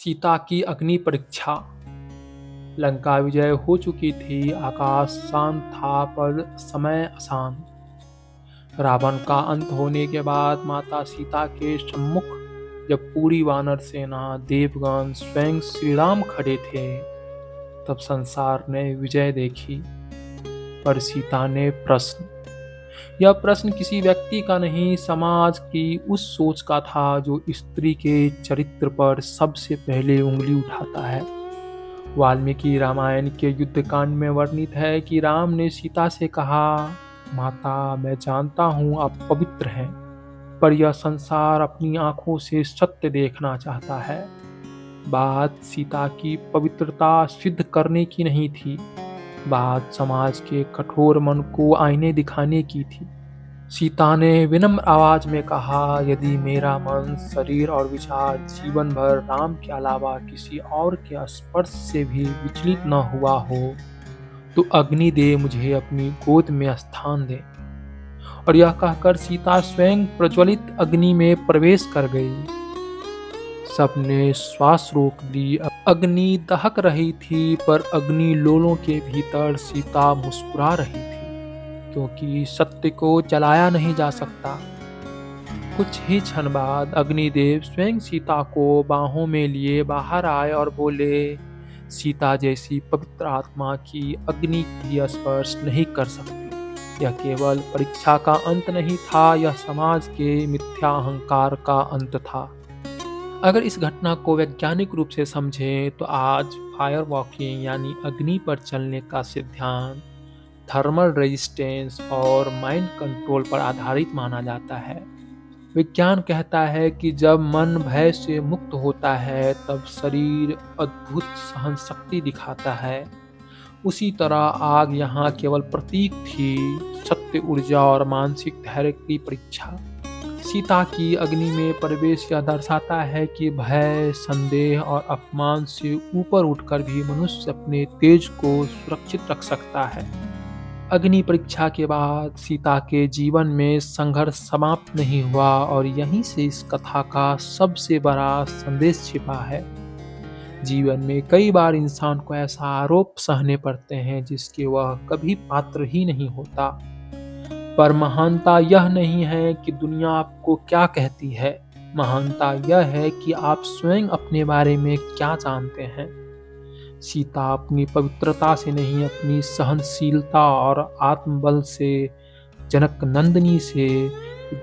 सीता की अग्नि परीक्षा। लंका विजय हो चुकी थी, आकाश शांत था पर समय अशांत। रावण का अंत होने के बाद माता सीता के सम्मुख जब पूरी वानर सेना, देवगण, स्वयं श्री राम खड़े थे, तब संसार ने विजय देखी। पर सीता ने प्रश्न, यह प्रश्न किसी व्यक्ति का नहीं, समाज की उस सोच का था जो स्त्री के चरित्र पर सबसे पहले उंगली उठाता है। वाल्मीकि रामायण के युद्ध कांड में वर्णित है कि राम ने सीता से कहा, माता, मैं जानता हूँ आप पवित्र हैं, पर यह संसार अपनी आंखों से सत्य देखना चाहता है। बात सीता की पवित्रता सिद्ध करने की नहीं थी, बात समाज के कठोर मन को आईने दिखाने की थी। सीता ने विनम्र आवाज में कहा, यदि मेरा मन, शरीर और विचार जीवन भर राम के अलावा किसी और के स्पर्श से भी विचलित न हुआ हो, तो अग्नि दे मुझे अपनी गोद में स्थान दे। और यह कहकर सीता स्वयं प्रज्वलित अग्नि में प्रवेश कर गई। सबने श्वास रोक ली। अग्नि दहक रही थी, पर अग्नि लोलों के भीतर सीता मुस्कुरा रही थी, क्योंकि सत्य को जलाया नहीं जा सकता। कुछ ही क्षण बाद अग्निदेव स्वयं सीता को बाहों में लिए बाहर आए और बोले, सीता जैसी पवित्र आत्मा की अग्नि की स्पर्श नहीं कर सकती। यह केवल परीक्षा का अंत नहीं था, यह समाज के मिथ्या अहंकार का अंत था। अगर इस घटना को वैज्ञानिक रूप से समझें तो आज फायर वॉकिंग यानी अग्नि पर चलने का सिद्धांत थर्मल रेजिस्टेंस और माइंड कंट्रोल पर आधारित माना जाता है। विज्ञान कहता है कि जब मन भय से मुक्त होता है, तब शरीर अद्भुत सहन शक्ति दिखाता है। उसी तरह आग यहाँ केवल प्रतीक थी, सत्य, ऊर्जा और मानसिक धैर्य की परीक्षा। सीता की अग्नि में प्रवेश यह दर्शाता है कि भय, संदेह और अपमान से ऊपर उठकर भी मनुष्य अपने तेज को सुरक्षित रख सकता है। अग्नि परीक्षा के बाद सीता के जीवन में संघर्ष समाप्त नहीं हुआ, और यहीं से इस कथा का सबसे बड़ा संदेश छिपा है। जीवन में कई बार इंसान को ऐसा आरोप सहने पड़ते हैं जिसके वह कभी पात्र ही नहीं होता। पर महानता यह नहीं है कि दुनिया आपको क्या कहती है, महानता यह है कि आप स्वयं अपने बारे में क्या जानते हैं। सीता अपनी पवित्रता से नहीं, अपनी सहनशीलता और आत्मबल से जनक नंदिनी से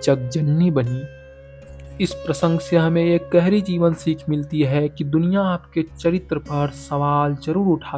जगजननी बनी। इस प्रसंग से हमें एक गहरी जीवन सीख मिलती है कि दुनिया आपके चरित्र पर सवाल जरूर उठा